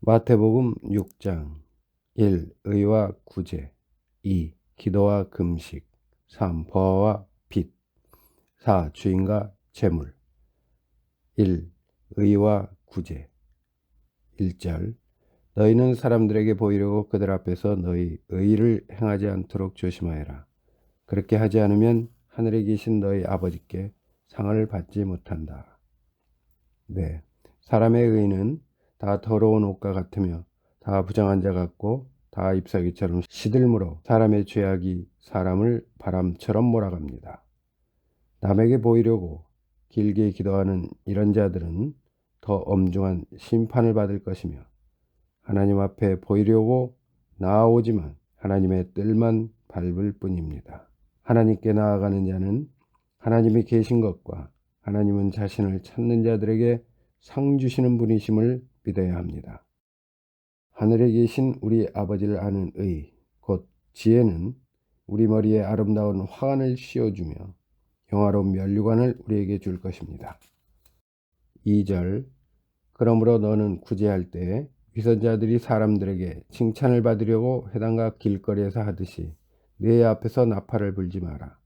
마태복음 6장 1. 의와 구제 2. 기도와 금식 3. 보화와 빛 4. 주인과 재물 1. 의와 구제 1절 너희는 사람들에게 보이려고 그들 앞에서 너희 의를 행하지 않도록 조심하여라. 그렇게 하지 않으면 하늘에 계신 너희 아버지께 상을 받지 못한다. 네, 사람의 의는 다 더러운 옷과 같으며 다 부정한 자 같고 다 잎사귀처럼 시들므로 사람의 죄악이 사람을 바람처럼 몰아갑니다. 남에게 보이려고 길게 기도하는 이런 자들은 더 엄중한 심판을 받을 것이며 하나님 앞에 보이려고 나아오지만 하나님의 뜰만 밟을 뿐입니다. 하나님께 나아가는 자는 하나님이 계신 것과 하나님은 자신을 찾는 자들에게 상 주시는 분이심을 믿어야 합니다. 하늘에 계신 우리 아버지를 아는 의, 곧 지혜는 우리 머리에 아름다운 화관을 씌워주며 영화로운 면류관을 우리에게 줄 것입니다. 2절 그러므로 너는 구제할 때 위선자들이 사람들에게 칭찬을 받으려고 회당과 길거리에서 하듯이 네 앞에서 나팔을 불지 마라.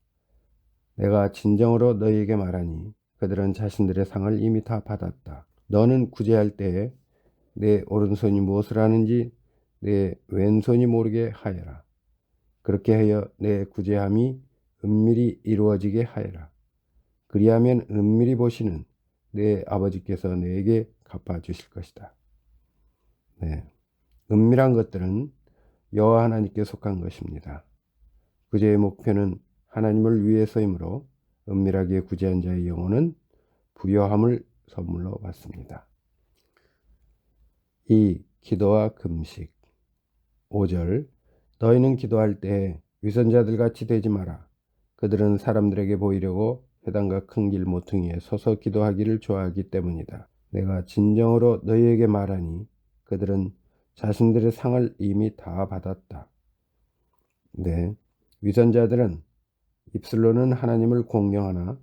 내가 진정으로 너희에게 말하니 그들은 자신들의 상을 이미 다 받았다. 너는 구제할 때에 내 오른손이 무엇을 하는지 내 왼손이 모르게 하여라. 그렇게 하여 내 구제함이 은밀히 이루어지게 하여라. 그리하면 은밀히 보시는 내 아버지께서 내게 갚아주실 것이다. 네, 은밀한 것들은 여호와 하나님께 속한 것입니다. 구제의 목표는 하나님을 위해서이므로 은밀하게 구제한 자의 영혼은 부요함을 선물로 받습니다. 2. 기도와 금식 5절 너희는 기도할 때 위선자들 같이 되지 마라. 그들은 사람들에게 보이려고 회당과 큰 길 모퉁이에 서서 기도하기를 좋아하기 때문이다. 내가 진정으로 너희에게 말하니 그들은 자신들의 상을 이미 다 받았다. 네, 위선자들은 입술로는 하나님을 공경하나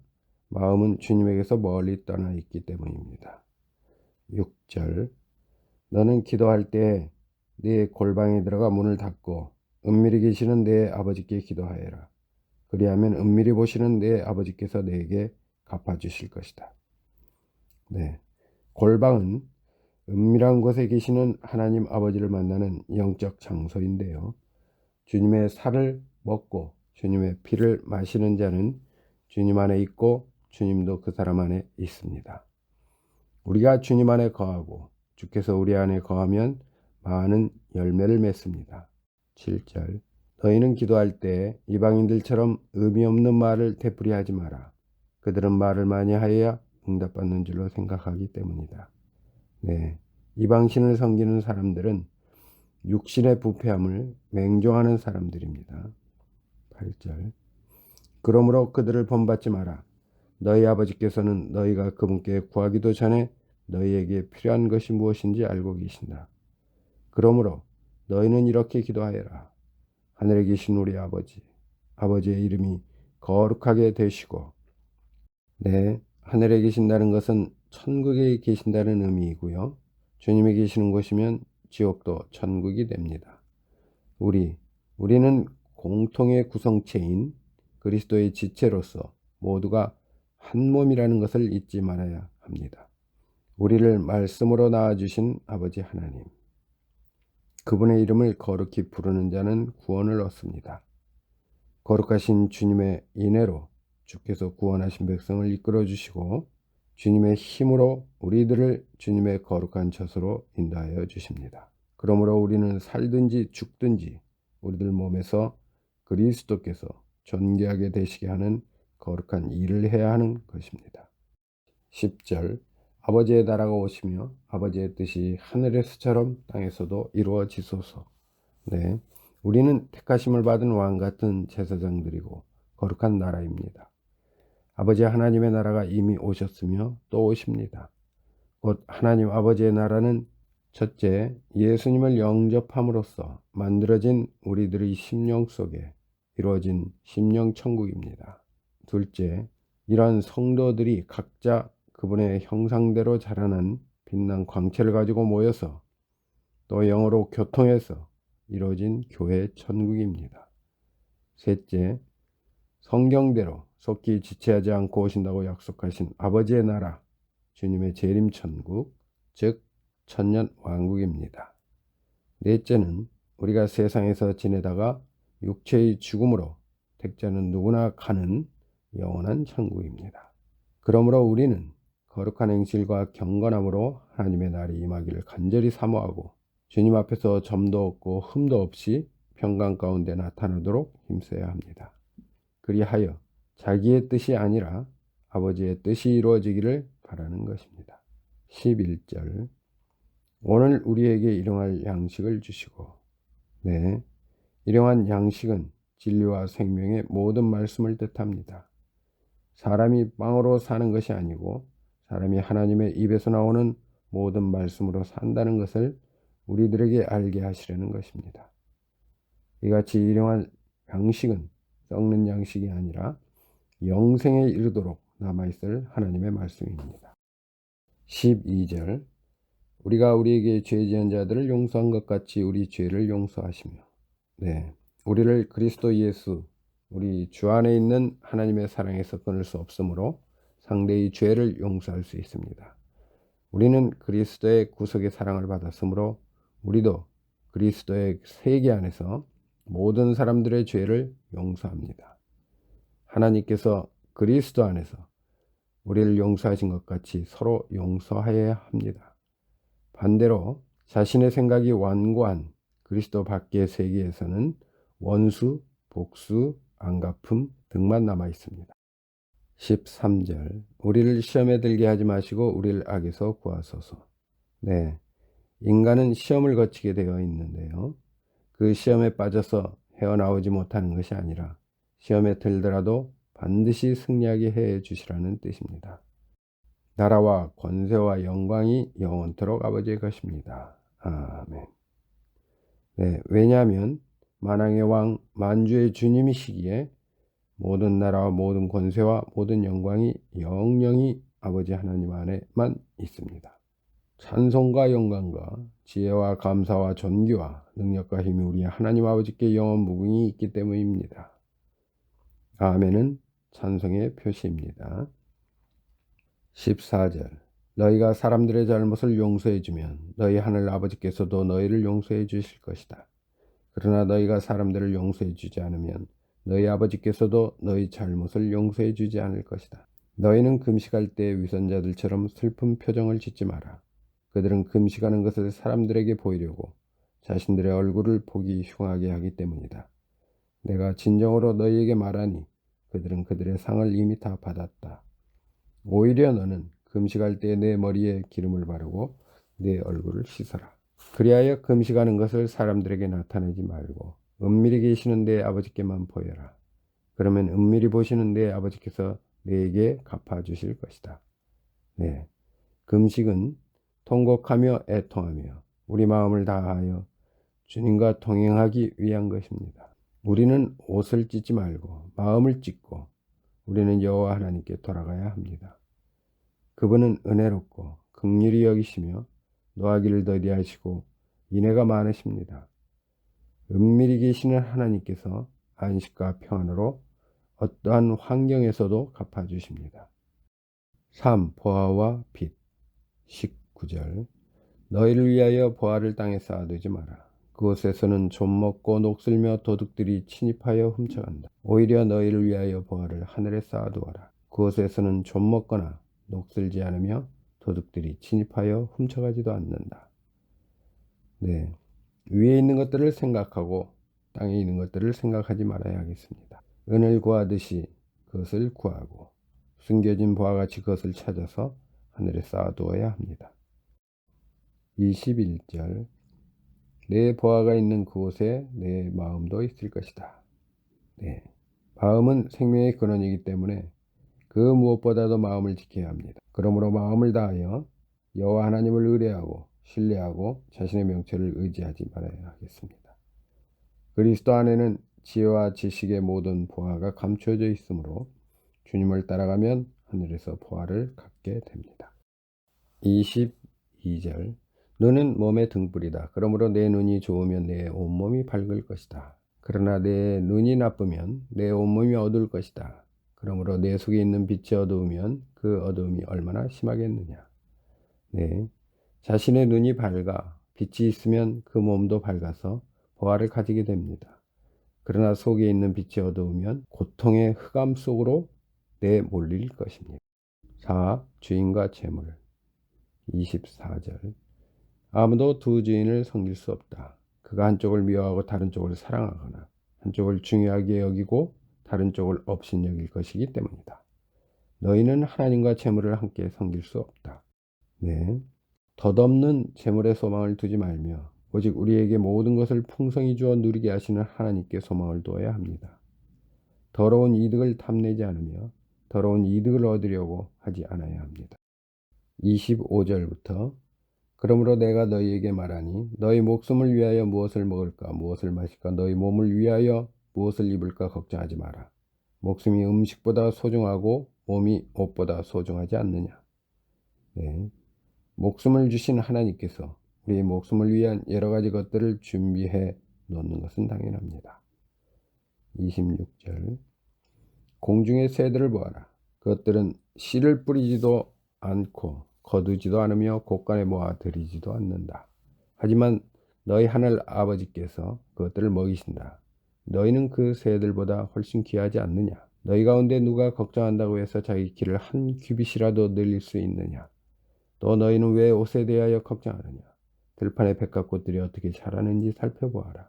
마음은 주님에게서 멀리 떠나 있기 때문입니다. 6절 너는 기도할 때 네 골방에 들어가 문을 닫고 은밀히 계시는 내 아버지께 기도하여라. 그리하면 은밀히 보시는 내 아버지께서 내게 갚아주실 것이다. 네, 골방은 은밀한 곳에 계시는 하나님 아버지를 만나는 영적 장소인데요. 주님의 살을 먹고 주님의 피를 마시는 자는 주님 안에 있고 주님도 그 사람 안에 있습니다. 우리가 주님 안에 거하고 주께서 우리 안에 거하면 많은 열매를 맺습니다. 7절 너희는 기도할 때 이방인들처럼 의미 없는 말을 되풀이하지 마라. 그들은 말을 많이 하여야 응답받는 줄로 생각하기 때문이다. 네, 이방신을 섬기는 사람들은 육신의 부패함을 맹종하는 사람들입니다. 8절 그러므로 그들을 본받지 마라. 너희 아버지께서는 너희가 그분께 구하기도 전에 너희에게 필요한 것이 무엇인지 알고 계신다. 그러므로 너희는 이렇게 기도하여라. 하늘에 계신 우리 아버지, 아버지의 이름이 거룩하게 되시고, 네, 하늘에 계신다는 것은 천국에 계신다는 의미이고요. 주님이 계시는 곳이면 지옥도 천국이 됩니다. 우리는 공통의 구성체인 그리스도의 지체로서 모두가 한 몸이라는 것을 잊지 말아야 합니다. 우리를 말씀으로 낳아주신 아버지 하나님, 그분의 이름을 거룩히 부르는 자는 구원을 얻습니다. 거룩하신 주님의 인애로 주께서 구원하신 백성을 이끌어 주시고 주님의 힘으로 우리들을 주님의 거룩한 젖으로 인도하여 주십니다. 그러므로 우리는 살든지 죽든지 우리들 몸에서 그리스도께서 존귀하게 되시게 하는 거룩한 일을 해야 하는 것입니다. 10절 아버지의 나라가 오시며 아버지의 뜻이 하늘에서처럼 땅에서도 이루어지소서. 네, 우리는 택하심을 받은 왕 같은 제사장들이고 거룩한 나라입니다. 아버지 하나님의 나라가 이미 오셨으며 또 오십니다. 곧 하나님 아버지의 나라는 첫째, 예수님을 영접함으로써 만들어진 우리들의 심령 속에 이루어진 심령 천국입니다. 둘째, 이러한 성도들이 각자 그분의 형상대로 자라난 빛난 광채를 가지고 모여서 또 영으로 교통해서 이루어진 교회 천국입니다. 셋째, 성경대로 속히 지체하지 않고 오신다고 약속하신 아버지의 나라, 주님의 재림 천국, 즉 천년 왕국입니다. 넷째는 우리가 세상에서 지내다가 육체의 죽음으로 택자는 누구나 가는 영원한 천국입니다. 그러므로 우리는 거룩한 행실과 경건함으로 하나님의 날이 임하기를 간절히 사모하고 주님 앞에서 점도 없고 흠도 없이 평강 가운데 나타나도록 힘써야 합니다. 그리하여 자기의 뜻이 아니라 아버지의 뜻이 이루어지기를 바라는 것입니다. 11절, 오늘 우리에게 일용할 양식을 주시고. 네, 일용한 양식은 진리와 생명의 모든 말씀을 뜻합니다. 사람이 빵으로 사는 것이 아니고 사람이 하나님의 입에서 나오는 모든 말씀으로 산다는 것을 우리들에게 알게 하시려는 것입니다. 이같이 일용할 양식은 썩는 양식이 아니라 영생에 이르도록 남아있을 하나님의 말씀입니다. 12절, 우리가 우리에게 죄 지은 자들을 용서한 것 같이 우리 죄를 용서하시며. 네, 우리를 그리스도 예수, 우리 주 안에 있는 하나님의 사랑에서 끊을 수 없으므로 상대의 죄를 용서할 수 있습니다. 우리는 그리스도의 구속의 사랑을 받았으므로 우리도 그리스도의 세계 안에서 모든 사람들의 죄를 용서합니다. 하나님께서 그리스도 안에서 우리를 용서하신 것 같이 서로 용서하여야 합니다. 반대로 자신의 생각이 완고한 그리스도 밖의 세계에서는 원수, 복수, 안갚음 등만 남아 있습니다. 13절, 우리를 시험에 들게 하지 마시고 우리를 악에서 구하소서. 네, 인간은 시험을 거치게 되어 있는데요. 그 시험에 빠져서 헤어나오지 못하는 것이 아니라 시험에 들더라도 반드시 승리하게 해 주시라는 뜻입니다. 나라와 권세와 영광이 영원토록 아버지의 것입니다. 아멘. 네, 왜냐하면 만왕의 왕 만주의 주님이시기에 모든 나라와 모든 권세와 모든 영광이 영영이 아버지 하나님 안에만 있습니다. 찬송과 영광과 지혜와 감사와 존귀와 능력과 힘이 우리 하나님 아버지께 영원 무궁히 있기 때문입니다. 아멘은 찬송의 표시입니다. 14절, 너희가 사람들의 잘못을 용서해 주면 너희 하늘 아버지께서도 너희를 용서해 주실 것이다. 그러나 너희가 사람들을 용서해 주지 않으면 너희 아버지께서도 너희 잘못을 용서해 주지 않을 것이다. 너희는 금식할 때 위선자들처럼 슬픈 표정을 짓지 마라. 그들은 금식하는 것을 사람들에게 보이려고 자신들의 얼굴을 보기 흉하게 하기 때문이다. 내가 진정으로 너희에게 말하니 그들은 그들의 상을 이미 다 받았다. 오히려 너는 금식할 때 내 머리에 기름을 바르고 내 얼굴을 씻어라. 그리하여 금식하는 것을 사람들에게 나타내지 말고 은밀히 계시는 내 아버지께만 보여라. 그러면 은밀히 보시는 내 아버지께서 내게 갚아주실 것이다. 네, 금식은 통곡하며 애통하며 우리 마음을 다하여 주님과 동행하기 위한 것입니다. 우리는 옷을 찢지 말고 마음을 찢고 우리는 여호와 하나님께 돌아가야 합니다. 그분은 은혜롭고 긍휼히 여기시며 노하기를 더디하시고 인애가 많으십니다. 은밀히 계시는 하나님께서 안식과 평안으로 어떠한 환경에서도 갚아주십니다. 3. 보화와 빛. 19절, 너희를 위하여 보화를 땅에 쌓아두지 마라. 그곳에서는 좀 먹고 녹슬며 도둑들이 침입하여 훔쳐간다. 오히려 너희를 위하여 보화를 하늘에 쌓아두어라. 그곳에서는 좀 먹거나 녹슬지 않으며 도둑들이 침입하여 훔쳐가지도 않는다. 네, 위에 있는 것들을 생각하고 땅에 있는 것들을 생각하지 말아야 하겠습니다. 은을 구하듯이 그것을 구하고 숨겨진 보화같이 그것을 찾아서 하늘에 쌓아두어야 합니다. 21절, 내 보화가 있는 그곳에 내 마음도 있을 것이다. 네, 마음은 생명의 근원이기 때문에 그 무엇보다도 마음을 지켜야 합니다. 그러므로 마음을 다하여 여호와 하나님을 의뢰하고 신뢰하고 자신의 명철을 의지하지 말아야 하겠습니다. 그리스도 안에는 지혜와 지식의 모든 보화가 감추어져 있으므로 주님을 따라가면 하늘에서 보화를 갖게 됩니다. 22절, 눈은 몸의 등불이다. 그러므로 내 눈이 좋으면 내 온몸이 밝을 것이다. 그러나 내 눈이 나쁘면 내 온몸이 어두울 것이다. 그러므로 내 속에 있는 빛이 어두우면 그 어두움이 얼마나 심하겠느냐. 네. 자신의 눈이 밝아 빛이 있으면 그 몸도 밝아서 보화를 가지게 됩니다. 그러나 속에 있는 빛이 어두우면 고통의 흑암 속으로 내몰릴 것입니다. 4. 주인과 재물. 24절. 아무도 두 주인을 섬길 수 없다. 그가 한쪽을 미워하고 다른 쪽을 사랑하거나 한쪽을 중요하게 여기고 다른 쪽을 업신여길 것이기 때문이다. 너희는 하나님과 재물을 함께 섬길 수 없다. 네. 덧없는 재물에 소망을 두지 말며 오직 우리에게 모든 것을 풍성히 주어 누리게 하시는 하나님께 소망을 두어야 합니다. 더러운 이득을 탐내지 않으며 더러운 이득을 얻으려고 하지 않아야 합니다. 25절부터 그러므로 내가 너희에게 말하니 너희 목숨을 위하여 무엇을 먹을까 무엇을 마실까 너희 몸을 위하여 무엇을 입을까 걱정하지 마라. 목숨이 음식보다 소중하고 몸이 옷보다 소중하지 않느냐. 네. 목숨을 주신 하나님께서 우리의 목숨을 위한 여러 가지 것들을 준비해 놓는 것은 당연합니다. 26절. 공중의 새들을 보아라. 그것들은 씨를 뿌리지도 않고 거두지도 않으며 곳간에 모아 들이지도 않는다. 하지만 너희 하늘 아버지께서 그것들을 먹이신다. 너희는 그 새들보다 훨씬 귀하지 않느냐. 너희 가운데 누가 걱정한다고 해서 자기 키를 한 규빗이라도 늘릴 수 있느냐. 또 너희는 왜 옷에 대하여 걱정하느냐. 들판의 백합꽃들이 어떻게 자라는지 살펴보아라.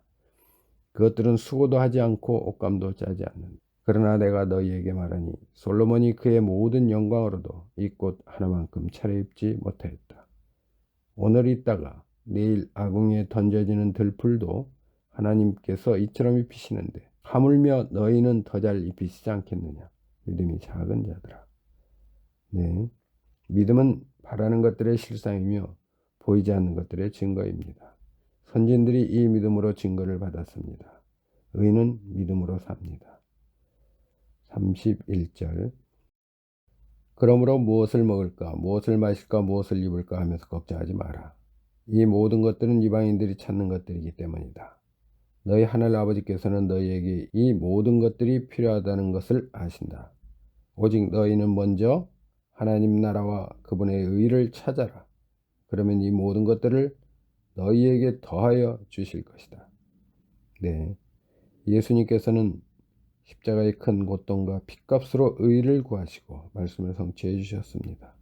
그것들은 수고도 하지 않고 옷감도 짜지 않는다. 그러나 내가 너희에게 말하니 솔로몬이 그의 모든 영광으로도 이 꽃 하나만큼 차려입지 못하였다. 오늘 있다가 내일 아궁이에 던져지는 들풀도 하나님께서 이처럼 입히시는데 하물며 너희는 더 잘 입히시지 않겠느냐. 믿음이 작은 자들아. 네, 믿음은 바라는 것들의 실상이며 보이지 않는 것들의 증거입니다. 선진들이 이 믿음으로 증거를 받았습니다. 의인은 믿음으로 삽니다. 31절. 그러므로 무엇을 먹을까 무엇을 마실까 무엇을 입을까 하면서 걱정하지 마라. 이 모든 것들은 이방인들이 찾는 것들이기 때문이다. 너희 하늘 아버지께서는 너희에게 이 모든 것들이 필요하다는 것을 아신다. 오직 너희는 먼저 하나님 나라와 그분의 의를 찾아라. 그러면 이 모든 것들을 너희에게 더하여 주실 것이다. 네, 예수님께서는 십자가의 큰 고통과 핏값으로 의를 구하시고 말씀을 성취해 주셨습니다.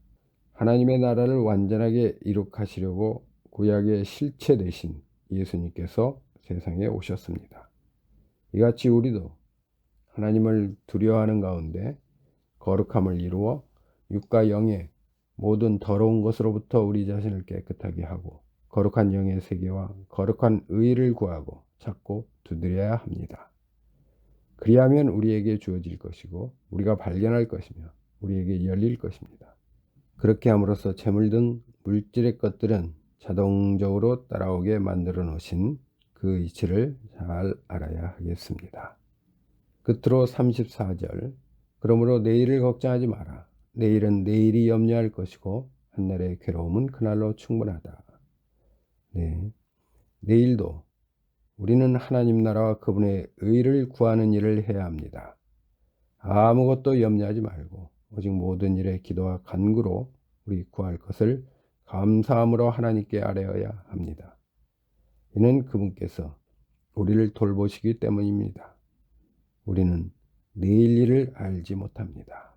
하나님의 나라를 완전하게 이룩하시려고 구약의 실체 되신 예수님께서 세상에 오셨습니다. 이같이 우리도 하나님을 두려워하는 가운데 거룩함을 이루어 육과 영의 모든 더러운 것으로부터 우리 자신을 깨끗하게 하고 거룩한 영의 세계와 거룩한 의를 구하고 찾고 두드려야 합니다. 그리하면 우리에게 주어질 것이고 우리가 발견할 것이며 우리에게 열릴 것입니다. 그렇게 함으로써 재물 등 물질의 것들은 자동적으로 따라오게 만들어 놓으신 그 이치를 잘 알아야 하겠습니다. 끝으로 34절. 그러므로 내일을 걱정하지 마라. 내일은 내일이 염려할 것이고 한날의 괴로움은 그날로 충분하다. 네, 내일도 우리는 하나님 나라와 그분의 의를 구하는 일을 해야 합니다. 아무것도 염려하지 말고 오직 모든 일에 기도와 간구로 우리 구할 것을 감사함으로 하나님께 아뢰어야 합니다. 이는 그분께서 우리를 돌보시기 때문입니다. 우리는 내일 일을 알지 못합니다.